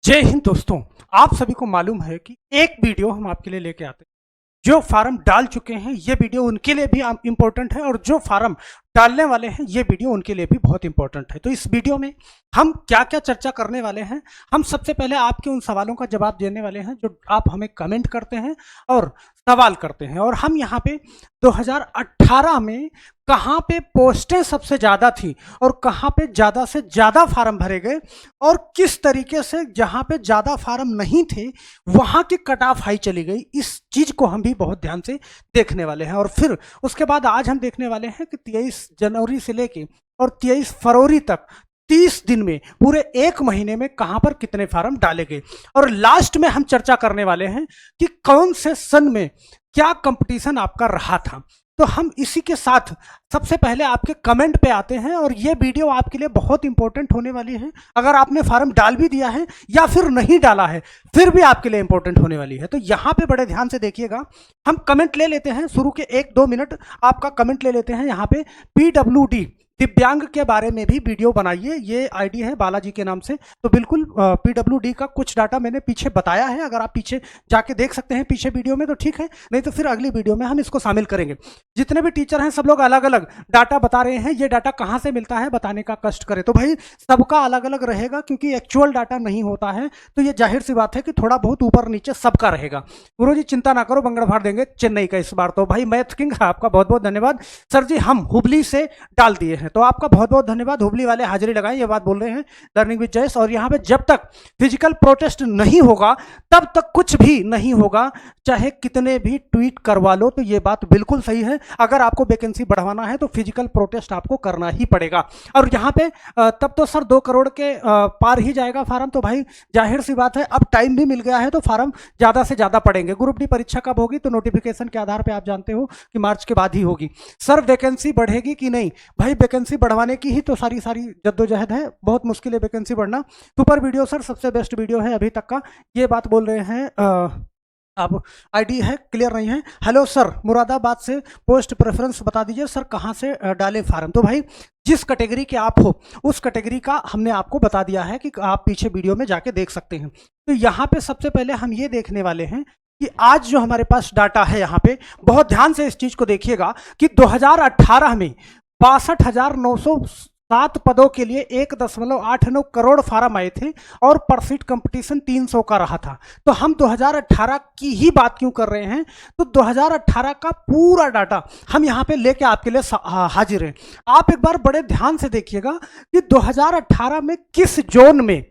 जय हिंद दोस्तों। आप सभी को मालूम है कि एक वीडियो हम आपके लिए लेके आते हैं। जो फार्म डाल चुके हैं ये वीडियो उनके लिए भी इम्पोर्टेंट है और जो फार्म डालने वाले हैं ये वीडियो उनके लिए भी बहुत इंपॉर्टेंट है। तो इस वीडियो में हम क्या क्या चर्चा करने वाले हैं, हम सबसे पहले आपके उन सवालों का जवाब देने वाले हैं जो आप हमें कमेंट करते हैं और सवाल करते हैं। और हम यहाँ पे 2018 में कहाँ पे पोस्टें सबसे ज़्यादा थी और कहाँ पे ज़्यादा से ज़्यादा फार्म भरे गए और किस तरीके से जहाँ पे ज़्यादा फार्म नहीं थे वहाँ की कट ऑफ हाई चली गई, इस चीज़ को हम भी बहुत ध्यान से देखने वाले हैं। और फिर उसके बाद आज हम देखने वाले हैं कि 23 जनवरी से लेके और 23 फरवरी तक 30 दिन में पूरे एक महीने में कहां पर कितने फार्म डाले गए। और लास्ट में हम चर्चा करने वाले हैं कि कौन से सन में क्या कंपटीशन आपका रहा था। तो हम इसी के साथ सबसे पहले आपके कमेंट पे आते हैं और ये वीडियो आपके लिए बहुत इंपॉर्टेंट होने वाली है। अगर आपने फार्म डाल भी दिया है या फिर नहीं डाला है फिर भी आपके लिए इंपॉर्टेंट होने वाली है। तो यहाँ पे बड़े ध्यान से देखिएगा। हम कमेंट ले लेते हैं, शुरू के 1-2 मिनट आपका कमेंट ले लेते हैं। यहाँ पे PWD दिव्यांग के बारे में भी वीडियो बनाइए, ये आईडी है बालाजी के नाम से। तो बिल्कुल PWD का कुछ डाटा मैंने पीछे बताया है, अगर आप पीछे जाके देख सकते हैं पीछे वीडियो में तो ठीक है, नहीं तो फिर अगली वीडियो में हम इसको शामिल करेंगे। जितने भी टीचर हैं सब लोग अलग अलग डाटा बता रहे हैं, ये डाटा कहाँ से मिलता है बताने का कष्ट करें। तो भाई सबका अलग अलग रहेगा क्योंकि एक्चुअल डाटा नहीं होता है, तो ये जाहिर सी बात है कि थोड़ा बहुत ऊपर नीचे सबका रहेगा। गुरु जी चिंता ना करो, बंगड़ फाड़ देंगे चेन्नई का इस बार। तो भाई मैथ किंग आपका बहुत बहुत धन्यवाद। सर जी हम हुबली से डाल दिए हैं, तो आपका बहुत बहुत धन्यवाद। हुबली वाले हाजिरी लगाएं, ये बात बोल रहे हैं लर्निंग विद जयस। और यहाँ पे जब तक फिजिकल प्रोटेस्ट नहीं होगा तब तक कुछ भी नहीं होगा, चाहे कितने भी ट्वीट करवा लो। तो ये बात बिल्कुल सही है, अगर आपको वैकेंसी बढ़वाना है तो फिजिकल प्रोटेस्ट आपको करना ही पड़ेगा। और यहाँ पे तब तो सर 2 करोड़ के पार ही जाएगा फार्म। तो भाई जाहिर सी बात है अब टाइम भी मिल गया है तो फार्म ज़्यादा से ज़्यादा पड़ेंगे। ग्रुप डी परीक्षा कब होगी? तो नोटिफिकेशन के आधार पर आप जानते हो कि मार्च के बाद ही होगी। सर वैकेंसी बढ़ेगी कि नहीं? भाई वैकेंसी बढ़वाने की ही तो सारी जद्दोजहद है, बहुत मुश्किल है वैकेंसी बढ़ना। सुपर वीडियो सर सबसे बेस्ट वीडियो है अभी तक का, ये बात बोल रहे हैं। अब आईडी है क्लियर नहीं है। हेलो सर मुरादाबाद से पोस्ट प्रेफरेंस बता दीजिए सर, कहाँ से डालें फार्म? तो भाई जिस कैटेगरी के आप हो उस कैटेगरी का हमने आपको बता दिया है कि आप पीछे वीडियो में जाके देख सकते हैं। तो यहाँ पे सबसे पहले हम ये देखने वाले हैं कि आज जो हमारे पास डाटा है, यहाँ पे बहुत ध्यान से इस चीज को देखिएगा कि 2018 में 62,907 पदों के लिए 1.89 करोड़ फार्म आए थे और परसीट कंपटीशन 300 का रहा था। तो हम 2018 की ही बात क्यों कर रहे हैं? तो 2018 का पूरा डाटा हम यहाँ पे लेके आपके लिए हाजिर हैं। आप एक बार बड़े ध्यान से देखिएगा कि 2018 में किस जोन में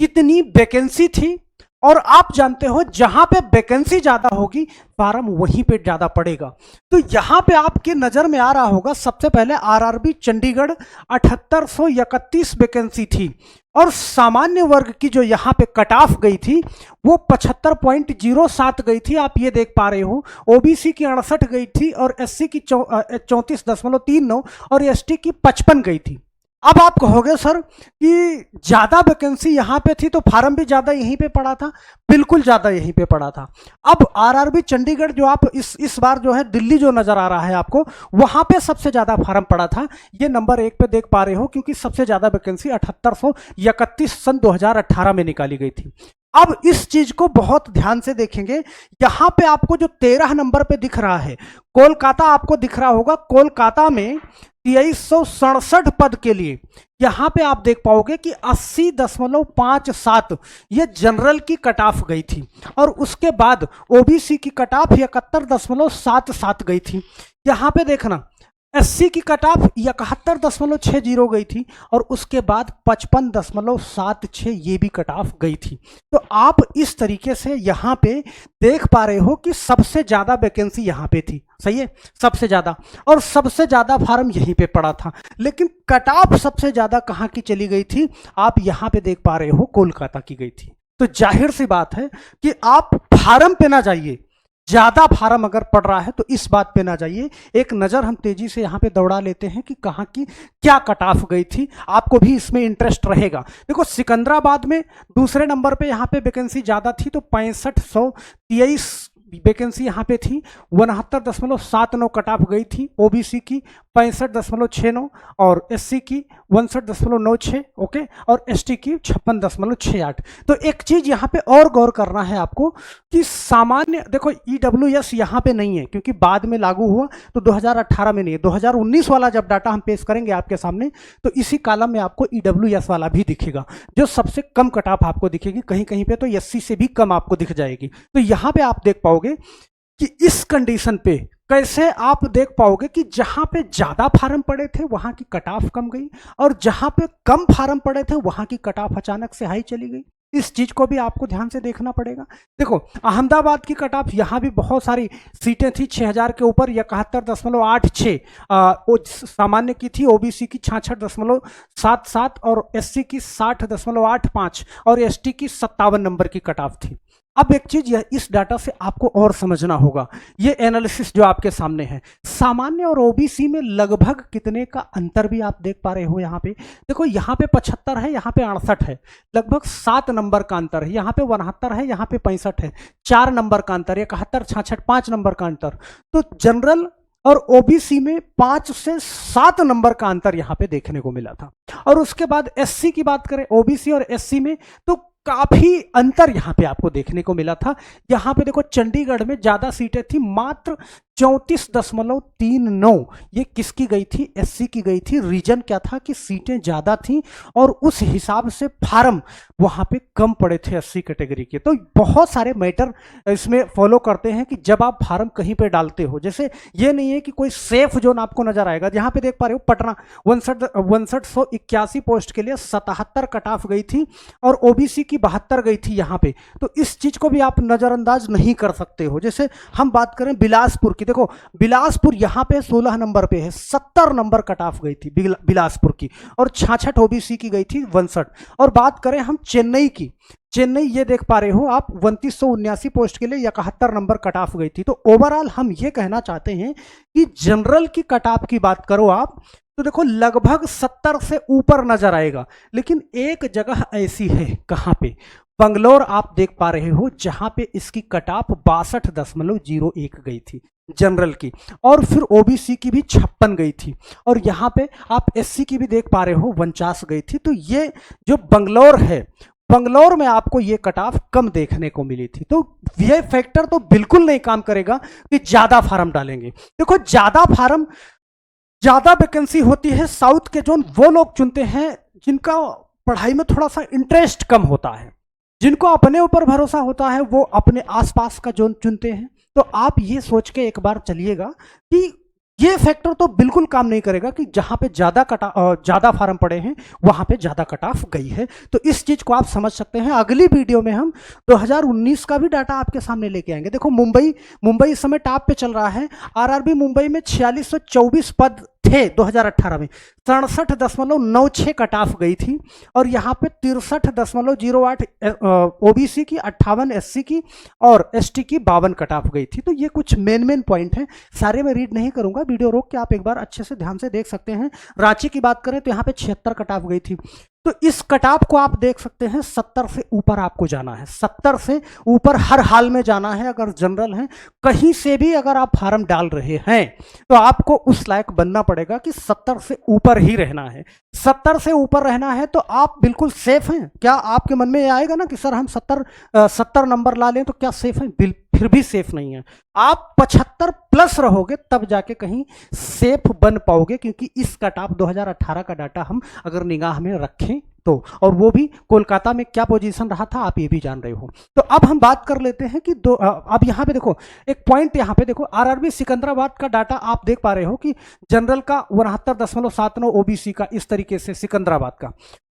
कितनी वैकेंसी थी, और आप जानते हो जहां पे वैकेंसी ज्यादा होगी फार्म वहीं पे ज्यादा पड़ेगा। तो यहां पे आपके नजर में आ रहा होगा सबसे पहले आरआरबी चंडीगढ़ 7831 वैकेंसी थी और सामान्य वर्ग की जो यहाँ पे कट ऑफ गई थी वो 75.07 गई थी, आप ये देख पा रहे हो। ओबीसी की 68 गई थी और एससी की 34.39 और एसटी की 55 गई थी। अब आप कहोगे सर कि ज्यादा वैकेंसी यहां पे थी तो फार्म भी ज्यादा यहीं पे पड़ा था। बिल्कुल ज्यादा यहीं पे पड़ा था। अब आरआरबी चंडीगढ़ जो आप इस बार जो है दिल्ली जो नजर आ रहा है आपको, वहां पे सबसे ज्यादा फार्म पड़ा था, ये नंबर 1 पे देख पा रहे हो, क्योंकि सबसे ज्यादा वैकेंसी 7831 सन 2018 में निकाली गई थी। अब इस चीज को बहुत ध्यान से देखेंगे, यहां पे आपको जो 13 नंबर पे दिख रहा है कोलकाता आपको दिख रहा होगा। कोलकाता में 2367 पद के लिए यहां पे आप देख पाओगे कि 80.57 ये जनरल की कट ऑफ गई थी और उसके बाद ओबीसी की कट ऑफ 71.77 गई थी। यहां पे देखना एससी की कट ऑफ 71.60 गई थी और उसके बाद 55.76 ये भी कट ऑफ गई थी। तो आप इस तरीके से यहाँ पे देख पा रहे हो कि सबसे ज्यादा वैकेंसी यहाँ पे थी, सही है, सबसे ज्यादा, और सबसे ज्यादा फार्म यहीं पे पड़ा था। लेकिन कट ऑफ सबसे ज्यादा कहाँ की चली गई थी? आप यहाँ पे देख पा रहे हो कोलकाता की गई थी। तो जाहिर सी बात है कि आप फार्म पे ना जाइए, ज्यादा फार्म अगर पड़ रहा है तो इस बात पे ना जाइए। एक नजर हम तेजी से यहाँ पे दौड़ा लेते हैं कि कहाँ की क्या कट ऑफ गई थी, आपको भी इसमें इंटरेस्ट रहेगा। देखो सिकंदराबाद में दूसरे नंबर पे यहाँ पे वैकेंसी ज्यादा थी, तो 6523 वैकेंसी यहाँ पे थी, 69.79 कट ऑफ गई थी ओबीसी की, 65.69 और SC की 62.96, ओके, और ST की 56.68। तो एक चीज यहाँ पे और गौर करना है आपको कि सामान्य देखो EWS यहाँ पे नहीं है क्योंकि बाद में लागू हुआ, तो 2018 में नहीं है। 2019 वाला जब डाटा हम पेश करेंगे आपके सामने तो इसी कॉलम में आपको EWS वाला भी दिखेगा, जो सबसे कम कट ऑफ आपको दिखेगी, कहीं कहीं पे तो SC से भी कम आपको दिख जाएगी। तो यहाँ पे आप देख पाओगे कि इस कंडीशन पे कैसे आप देख पाओगे कि जहां पे ज्यादा फार्म पड़े थे वहां की कट ऑफ कम गई और जहां पे कम फार्म पड़े थे वहां की कट ऑफ अचानक से हाई चली गई। इस चीज को भी आपको ध्यान से देखना पड़ेगा। देखो अहमदाबाद की कट ऑफ यहाँ भी बहुत सारी सीटें थी 6000 के ऊपर 71.86 सामान्य की थी, ओबीसी की 66.77 और एससी की 60.85 और एसटी की 57 नंबर की कट ऑफ थी। अब एक चीज इस डाटा से आपको और समझना होगा, ये एनालिसिस जो आपके सामने है, सामान्य और ओबीसी में लगभग कितने का अंतर भी आप देख पा रहे हो। यहाँ पे देखो, यहाँ पे 75 है, यहाँ पे 68 है, लगभग 7 नंबर का अंतर है। यहाँ पे 69 है, यहाँ पे 65 है, 4 नंबर का अंतर, 71, 66, 5 नंबर का अंतर। तो जनरल और ओबीसी में 5 से 7 नंबर का अंतर यहाँ पे देखने को मिला था। और उसके बाद एससी की बात करें, ओबीसी और एससी में, तो काफी अंतर यहां पे आपको देखने को मिला था। यहां पे देखो चंडीगढ़ में ज्यादा सीटें थी, मात्र 34.39। ये किसकी गई थी? एससी की गई थी। रीजन क्या था कि सीटें ज्यादा थी और उस हिसाब से फार्म वहां पे कम पड़े थे एससी कैटेगरी के। तो बहुत सारे मैटर इसमें फॉलो करते हैं कि जब आप फार्म कहीं पे डालते हो, जैसे ये नहीं है कि कोई सेफ जोन आपको नजर आएगा। जहां पे देख पा रहे हो पटना 6181 पोस्ट के लिए 77 कट ऑफ गई थी और ओबीसी की 72 गई थी यहाँ पे। तो इस चीज को भी आप नजरअंदाज नहीं कर सकते हो। जैसे हम बात करें बिलासपुर की, देखो बिलासपुर यहाँ पे 16 नंबर पे है, 70 नंबर कट ऑफ गई थी बिलासपुर की और 66 ओबीसी की गई थी 62। और बात करें हम चेन्नई की, चेन्नई ये देख पा रहे हो आप 2979 पोस्ट के लिए 71 नंबर कट ऑफ गई थी। तो ओवरऑल हम ये कहना चाहते हैं कि जनरल की कट ऑफ की बात करो आप तो देखो लगभग 70 से ऊपर नजर आएगा। लेकिन एक जगह ऐसी है, कहां पे? बंगलोर आप देख पा रहे हो, जहां पे इसकी कट ऑफ 62.01 गई थी जनरल की, और फिर ओबीसी की भी 56 गई थी, और यहां पे आप एससी की भी देख पा रहे हो 49 गई थी। तो ये जो बंगलोर है, बंगलोर में आपको ये कट ऑफ कम देखने को मिली थी। तो ये फैक्टर तो बिल्कुल नहीं काम करेगा कि ज्यादा फार्म डालेंगे। देखो ज्यादा वैकेंसी होती है साउथ के जोन, वो लोग चुनते हैं जिनका पढ़ाई में थोड़ा सा इंटरेस्ट कम होता है, जिनको अपने ऊपर भरोसा होता है, वो अपने आसपास का जोन चुनते हैं। तो आप ये सोच के एक बार चलिएगा कि ये फैक्टर तो बिल्कुल काम नहीं करेगा कि जहां पे ज्यादा फार्म पड़े हैं वहां पे ज्यादा कट ऑफ गई है। तो इस चीज को आप समझ सकते हैं। अगली वीडियो में हम 2019 का भी डाटा आपके सामने लेके आएंगे। देखो मुंबई इस समय टॉप पे चल रहा है। आरआरबी मुंबई में 4624 पद थे 2018 में, 67.96 कट ऑफ गई थी और यहाँ पे 63.08 ओबीसी की, 58 एससी की और एसटी की 52 कट ऑफ गई थी। तो ये कुछ मेन पॉइंट हैं, सारे मैं रीड नहीं करूंगा, वीडियो रोक के आप एक बार अच्छे से ध्यान से देख सकते हैं। रांची की बात करें तो यहाँ पे 76 कट ऑफ गई थी। तो इस कट ऑफ को आप देख सकते हैं, 70 से ऊपर आपको जाना है, 70 से ऊपर हर हाल में जाना है। अगर जनरल है, कहीं से भी अगर आप फार्म डाल रहे हैं तो आपको उस लायक बनना पड़ेगा कि 70 से ऊपर ही रहना है। 70 से ऊपर रहना है तो आप बिल्कुल सेफ हैं। क्या आपके मन में ये आएगा ना कि सर हम 70 नंबर ला लें तो क्या सेफ हैं? फिर भी सेफ नहीं है। आप 75 प्लस रहोगे तब जाके कहीं सेफ बन पाओगे, क्योंकि इस कट ऑफ 2018 का डाटा हम अगर निगाह में रखें तो, और वो भी कोलकाता में क्या पोजीशन रहा था आप ये भी जान रहे हो। तो अब हम बात कर लेते हैं कि अब यहाँ पे देखो एक पॉइंट, यहाँ पे देखो आरआरबी सिकंदराबाद का डाटा आप देख पा रहे हो कि जनरल का 69.79, ओबीसी का इस तरीके से सिकंदराबाद का।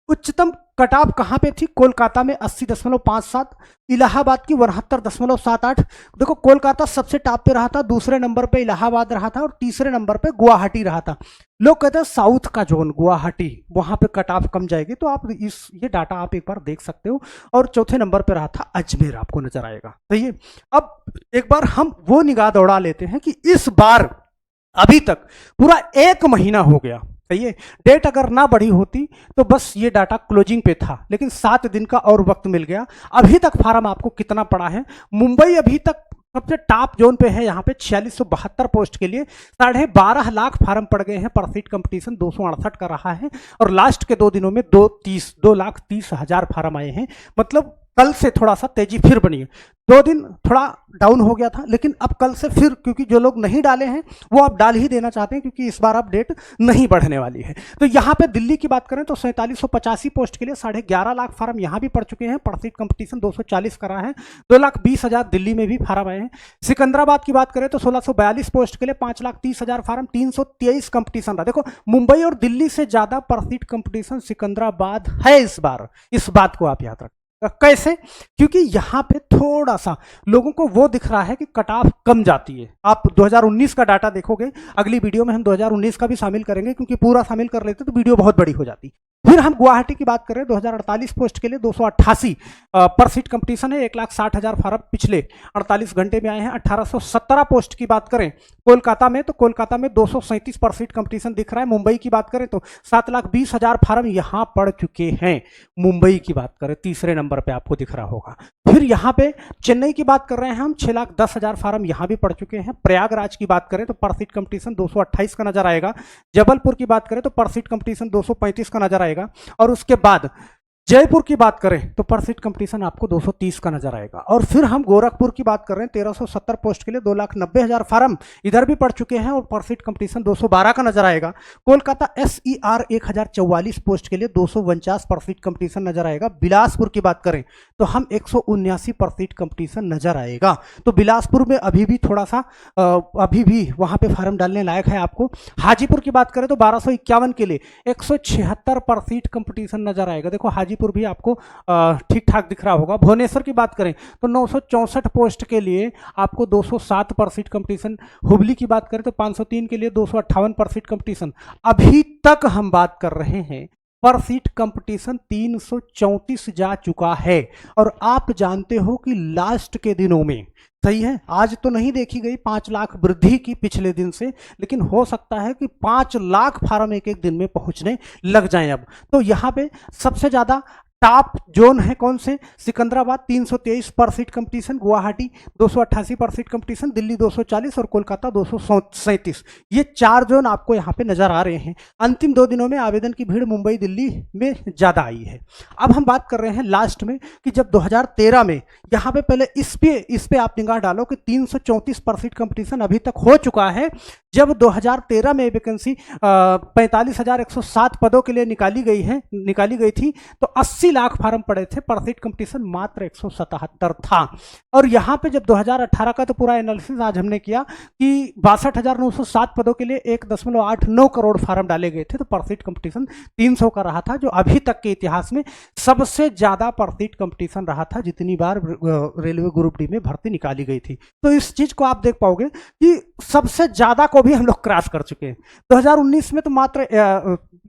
उच्चतम कट ऑफ कहां पे थी? कोलकाता में 80.57, इलाहाबाद की 72.78। देखो कोलकाता सबसे टॉप पे रहा था, दूसरे नंबर पे इलाहाबाद रहा था और तीसरे नंबर पे गुवाहाटी रहा था। लोग कहते हैं साउथ का जोन गुवाहाटी, वहां पे कट ऑफ कम जाएगी, तो आप ये डाटा आप एक बार देख सकते हो। और चौथे नंबर पे रहा था अजमेर, आपको नजर आएगा। सही है। अब एक बार हम वो निगाह दौड़ा लेते हैं कि इस बार अभी तक पूरा 1 महीना हो गया, सही है। डेट अगर ना बढ़ी होती तो बस ये डाटा क्लोजिंग पे था, लेकिन 7 दिन का और वक्त मिल गया। अभी तक फार्म आपको कितना पड़ा है? मुंबई अभी तक सबसे टॉप जोन पे है यहाँ पे 4672 पोस्ट के लिए 12.5 लाख फार्म पड़ गए हैं। पर सीट कंपटीशन 268 का रहा है और लास्ट के 2 दिनों में 2,30,000 फार्म आए हैं। मतलब कल से थोड़ा सा तेजी फिर बनी है। 2 दिन थोड़ा डाउन हो गया था, लेकिन अब कल से फिर, क्योंकि जो लोग नहीं डाले हैं वो अब डाल ही देना चाहते हैं, क्योंकि इस बार अब डेट नहीं बढ़ने वाली है। तो यहाँ पे दिल्ली की बात करें तो 4785 पोस्ट के लिए 11.5 लाख फार्म यहाँ भी पड़ चुके हैं। पर सीट कंपटीशन 240 का रहा है। 2,20,000 दिल्ली में भी फार्म आए हैं। सिकंदराबाद की बात करें तो 1642 पोस्ट के लिए 5,30,000 फार्म, 323 कंपटीशन रहा। देखो, मुंबई और दिल्ली से ज्यादा पर सीट कंपटीशन सिकंदराबाद है इस बार। इस बात को आप याद रखें। कैसे? क्योंकि यहाँ पे थोड़ा सा लोगों को वो दिख रहा है कि कट ऑफ कम जाती है। आप 2019 का डाटा देखोगे, अगली वीडियो में हम 2019 का भी शामिल करेंगे, क्योंकि पूरा शामिल कर लेते तो वीडियो बहुत बड़ी हो जाती। फिर हम गुवाहाटी की बात करें 2048 पोस्ट के लिए 288 पर सीट कंपटीशन है। 1,60,000 फार्म पिछले 48 घंटे में आए हैं। 1817 पोस्ट की बात करें कोलकाता में तो कोलकाता में 237 पर सीट कंपटीशन दिख रहा है। मुंबई की बात करें तो 7,20,000 फार्म यहां पड़ चुके हैं। मुंबई की बात करें तीसरे नंबर पे आपको दिख रहा होगा। फिर यहाँ पे चेन्नई की बात कर रहे हैं हम, 6,10,000 फार्म यहां भी पड़ चुके हैं। प्रयागराज की बात करें तो पर सीट कंपटीशन 228 का नजर आएगा। जबलपुर की बात करें तो पर सीट कंपटीशन 235 का नजर आएगा। और उसके बाद जयपुर की बात करें तो पर सीट कंपटीशन आपको 230 का नजर आएगा। और फिर हम गोरखपुर की बात कर रहे हैं 1370 पोस्ट के लिए 2,90,000 फार्म इधर भी पड़ चुके हैं और पर सीट कंपटीशन 212 का नजर आएगा। कोलकाता SER 1044 पोस्ट के लिए 249 पर सीट कंपटीशन नजर आएगा। बिलासपुर की बात करें तो हम 179 पर सीट कंपटीशन नजर आएगा। तो बिलासपुर में अभी भी थोड़ा सा अभी भी वहां पे फार्म डालने लायक है आपको। हाजीपुर की बात करें तो 1251 के लिए 176 पर सीट कंपटीशन नजर आएगा। देखो हाजीपुर भी आपको ठीक ठाक दिख रहा होगा। भुवनेश्वर की बात करें तो 964 पोस्ट के लिए आपको 207 पर सीट कंपटीशन। हुबली की बात करें तो 503 के लिए 258 पर सीट कंपटीशन। अभी तक हम बात कर रहे हैं पर सीट कंपटीशन 334 जा चुका है। और आप जानते हो कि लास्ट के दिनों में, सही है, आज तो नहीं देखी गई 5 लाख वृद्धि की पिछले दिन से, लेकिन हो सकता है कि 5 लाख फार्म एक दिन में पहुंचने लग जाएं अब। तो यहाँ पे सबसे ज्यादा टॉप जोन है कौन से? सिकंदराबाद 323 पर सीट कंपटीशन, गुवाहाटी 288 पर सीट कंपटीशन, दिल्ली 240 और कोलकाता 237। ये 4 जोन आपको यहाँ पे नजर आ रहे हैं। अंतिम 2 दिनों में आवेदन की भीड़ मुंबई दिल्ली में ज्यादा आई है। अब हम बात कर रहे हैं लास्ट में कि जब 2013 में यहाँ पे पहले इस पे आप निगाह डालो कि 334 पर सीट कंपटीशन अभी तक हो चुका है। जब 2013 में वैकेंसी 45,107 पदों के लिए निकाली गई थी तो 80 लाख फार्म पड़े थे। पर सीट कंपटीशन मात्र 177 था। और यहाँ पे जब 2018 का तो पूरा एनालिसिस आज हमने किया कि 62,907 पदों के लिए 1.89 करोड़ फार्म डाले गए थे। तो पर सीट कंपटीशन 300 का रहा था, जो अभी तक के इतिहास में सबसे ज्यादा पर सीट कंपटीशन रहा था जितनी बार रेलवे ग्रुप डी में भर्ती निकाली गई थी। तो इस चीज को आप देख पाओगे कि सबसे ज्यादा को भी हम लोग क्रॉस कर चुके हैं। 2019 में तो मात्र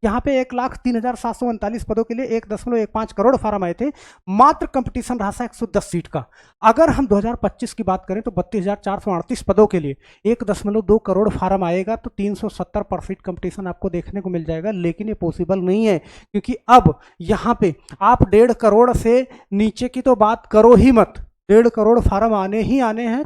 यहाँ पे 1,03,739 पदों के लिए 1.15 करोड़ फार्म आए थे। मात्र कंपटीशन रहा था 110 सीट का। अगर हम 2025 की बात करें तो 32,438 पदों के लिए 1.2 करोड़ फार्म आएगा। तो 370 पर सीट कंपटीशन आपको देखने को मिल जाएगा। लेकिन ये पॉसिबल नहीं है, क्योंकि अब यहाँ पे आप 1.5 करोड़ से नीचे की तो बात करो ही मत। 1.5 करोड़ फार्म आने ही आने हैं।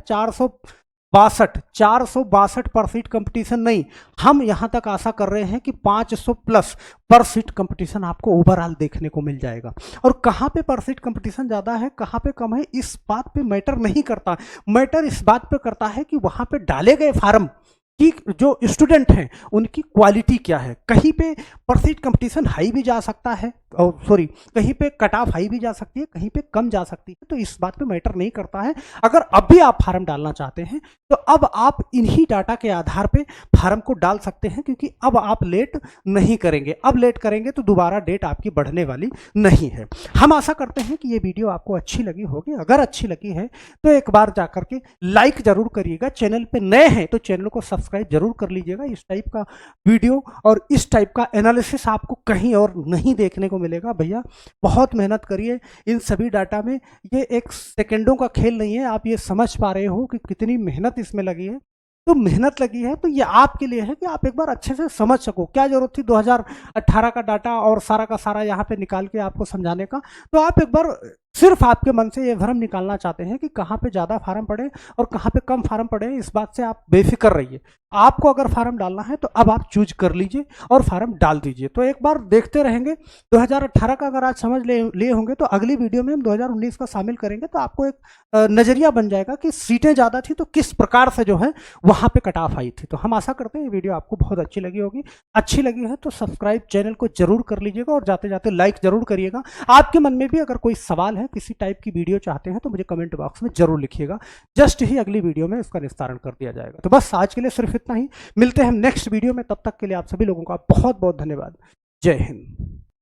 462 पर सीट कंपटीशन नहीं, हम यहां तक आशा कर रहे हैं कि 500 प्लस पर सीट कंपटीशन आपको ओवरऑल देखने को मिल जाएगा। और कहां पे पर सीट कंपटीशन ज्यादा है, कहां पे कम है, इस बात पे मैटर नहीं करता। मैटर इस बात पे करता है कि वहां पे डाले गए फार्म कि जो स्टूडेंट हैं उनकी क्वालिटी क्या है। कहीं पे पर सीट कंपटीशन हाई भी जा सकता है, और सॉरी, कहीं पे कट ऑफ हाई भी जा सकती है, कहीं पे कम जा सकती है। तो इस बात पे मैटर नहीं करता है। अगर अब भी आप फार्म डालना चाहते हैं तो अब आप इन्हीं डाटा के आधार पे फार्म को डाल सकते हैं, क्योंकि अब आप लेट नहीं करेंगे। अब लेट करेंगे तो दोबारा डेट आपकी बढ़ने वाली नहीं है। हम आशा करते हैं कि ये वीडियो आपको अच्छी लगी होगी। अगर अच्छी लगी है तो एक बार जाकर के लाइक जरूर करिएगा। चैनल पे नए हैं तो चैनल को सब्सक्राइब जरूर कर लीजिएगा। इस टाइप का वीडियो और इस टाइप का एनालिसिस आपको कहीं और नहीं देखने को मिलेगा। भैया बहुत मेहनत करिए इन सभी डाटा में। ये एक सेकंडों का खेल नहीं है। आप ये समझ पा रहे हो कि कितनी मेहनत इसमें लगी है। तो मेहनत लगी है तो ये आपके लिए है कि आप एक बार अच्छे से समझ सको। क्या जरूरत थी 2018 का डाटा और सारा का सारा यहाँ पे निकाल के आपको समझाने का? तो आप एक बार सिर्फ आपके मन से ये भ्रम निकालना चाहते हैं कि कहाँ पे ज़्यादा फार्म पड़े और कहाँ पे कम फार्म पड़े। इस बात से आप बेफिक्र रहिए। आपको अगर फार्म डालना है तो अब आप चूज कर लीजिए और फार्म डाल दीजिए। तो एक बार देखते रहेंगे। 2018 का अगर आज समझ लिए होंगे तो अगली वीडियो में हम 2019 का शामिल करेंगे, तो आपको एक नज़रिया बन जाएगा कि सीटें ज़्यादा थी तो किस प्रकार से जो है वहाँ पे कट ऑफ आई थी। तो हम आशा करते हैं ये वीडियो आपको बहुत अच्छी लगी होगी। अच्छी लगी है तो सब्सक्राइब चैनल को जरूर कर लीजिएगा और जाते जाते लाइक जरूर करिएगा। आपके मन में भी अगर कोई सवाल है, किसी टाइप की वीडियो चाहते हैं तो मुझे कमेंट बॉक्स में जरूर लिखिएगा। जस्ट ही अगली वीडियो में इसका निस्तारण कर दिया जाएगा। तो बस आज के लिए सिर्फ इतना ही। मिलते हैं हम नेक्स्ट वीडियो में। तब तक के लिए आप सभी लोगों का बहुत बहुत धन्यवाद। जय हिंद।